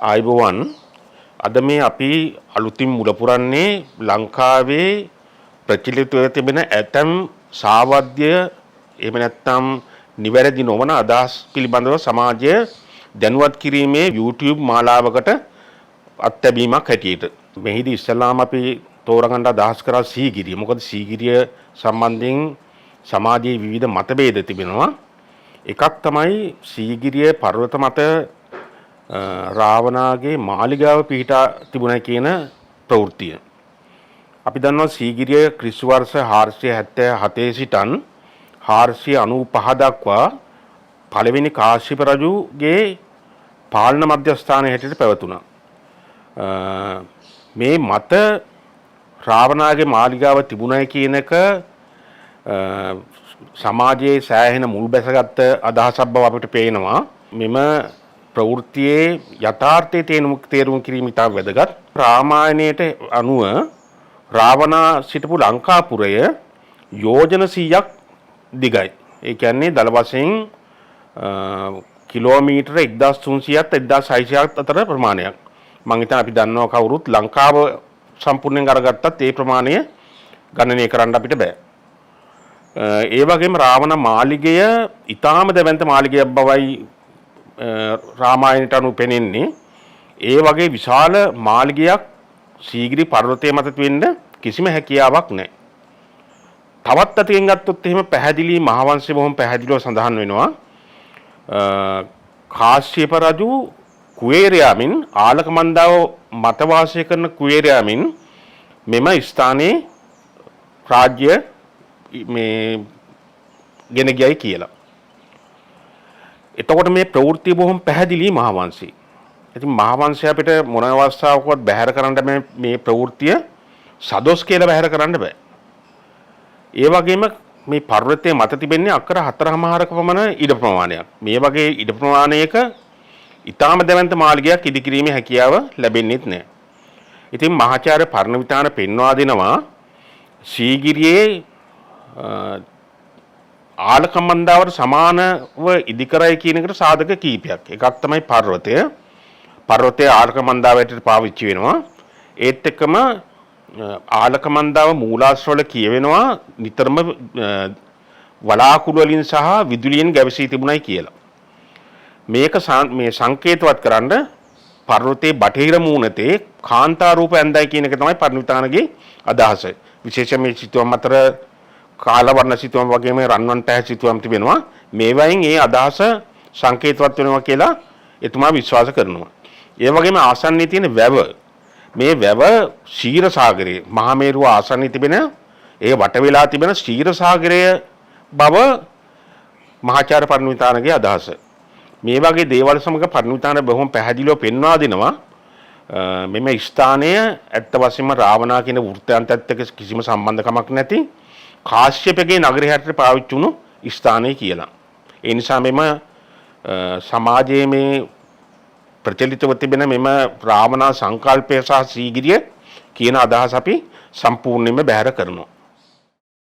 ආයුබෝවන් අද මේ අපි අලුතින් මුල පුරන්නේ ලංකාවේ ප්‍රචලිතව තිබෙන ඇතම් සාවද්‍ය එහෙම නැත්නම් නිවැරදි නොවන අදහස් පිළිබඳව සමාජය දැනුවත් කිරීමේ YouTube මාලාවකට අත්දැකීමක් හැටියට මෙහිදී ඉස්සලාම අපි තෝරගන්න අදහස් කරා සීගිරිය. මොකද සීගිරිය සම්බන්ධයෙන් සමාජයේ විවිධ මතභේද තිබෙනවා. එකක් තමයි සීගිරිය පර්වත මත රාවණාගේ මාලිගාව පිහිටා තිබුණා කියන ප්‍රවෘත්තිය. අපි දන්නවා සීගිරිය ක්‍රිස්තු වර්ෂ 477 සිටන් 495 දක්වා පළවෙනි කාශ්‍යප රජුගේ පාලන මධ්‍යස්ථානයේ හැටියට පැවතුණා. මේ මත රාවණාගේ මාලිගාව තිබුණයි කියන එක සමාජයේ සෑහෙන මුල් බැසගත් අදහසක් බව අපිට පේනවා. මෙම ප්‍රවෘත්තියේ යථාර්ථයේ තේරුම් කිරීම ඉතා වැදගත්. රාමායණයට අනුව රාවණා සිටපු ලංකාපුරය යෝජන 100ක් දිගයි. ඒ කියන්නේ දල වශයෙන් කිලෝමීටර 1300ත් 1600ත් අතර ප්‍රමාණයක්. මම හිතන්නේ අපි දන්නවා කවුරුත් ලංකාව සම්පූර්ණයෙන් අරගත්තත් ඒ ප්‍රමාණය ගණනය කරන්න අපිට බෑ. ඒ වගේම රාවණ මාලිගය ඊටාම දැවැන්ත මාලිගයක් බවයි රාමායණයට අනුව පෙනෙන්නේ. ඒ වගේ විශාල මාලිගයක් සීගිරි පර්වතයේ මත වෙන්න කිසිම හැකියාවක් නැහැ. තවත් අතකින් ගත්තොත් එහෙම පැහැදිලි මහාවංශයේ බොහොම පැහැදිලිව සඳහන් වෙනවා. කාශ්‍යප රජු කුවේරයාමින් ආලකමන්දාව මත වාසය කරන කුවේරයාමින් මෙම ස්ථානයේ රාජ්‍ය මේ ගෙන ගියයි කියලා. එතකොට මේ ප්‍රවෘත්ති බොහොම පැහැදිලි මහාවංශී. ඉතින් මහාවංශය අපිට මොන අවස්ථාවකවත් බැහැර කරන්න මේ ප්‍රවෘත්තිය සදොස් කියලා බැහැර කරන්න බෑ. ඒ වගේම මේ පර්වතයේ මත තිබෙන්නේ අක්කර 4.5ක පමණ ඉඩ ප්‍රමාණයක්. මේ වගේ ඉඩ ප්‍රමාණයක ඊටාම දැවැන්ත මාලිගයක් ඉදිකිරීමේ හැකියාව ලැබෙන්නේත් නැහැ. ඉතින් මහාචාර්ය පරණවිතාන පෙන්වා දෙනවා සීගිරියේ ආලකමන්දාවට සමානව ඉදිකරයි කියන එකට සාධක කීපයක්. එකක් තමයි පර්වතය. පර්වතයේ ආලකමන්දාවට පාවිච්චි වෙනවා. ඒත් එක්කම ආලකමන්දාව මූලාශ්‍රවල කියවෙනවා නිතරම වලාකුළු වලින් සහ විදුලියෙන් ගැවසී තිබුණයි කියලා. මේක මේ සංකේතවත් කරන්න පර්වතයේ බටහිර මූණතේ කාන්තා රූප ඇඳයි කියන එක තමයි පරණවිතානගේ අදහස. විශේෂයෙන් මේ සිතුවම් අතර කාලවර්ණ සිතුවම් වගේම රන්වන් පැහැ සිතුවම් තිබෙනවා. මේවයින් ඒ අදහස සංකේතවත් වෙනවා කියලා එතුමා විශ්වාස කරනවා. ඒ වගේම ආසන්නයේ තියෙන වැව මේ වැව ශීර සාගරයේ මහා මේරුව ආසන්නයේ තිබෙන ඒ වට වෙලා තිබෙන ශීර සාගරය බව මහාචාර්ය පරණවිතානගේ අදහස. මේ වගේ දේවල් සමග පරණවිතාන බොහොම පැහැදිලිව පෙන්වා දෙනවා මෙම ස්ථානය ඇත්ත වශයෙන්ම රාවණා කියන වෘත්තාන්තයත් එක්ක කිසිම සම්බන්ධකමක් නැති කාශ්‍යපගේ නගරය හැටියට පාවිච්චි වුණු ස්ථානය කියලා. ඒ නිසා මෙම සමාජයේ මේ ප්‍රචලිතව තිබෙන මෙම රාවණා සංකල්පය සහ සීගිරිය කියන අදහස අපි සම්පූර්ණයෙන්ම බැහැර කරනවා.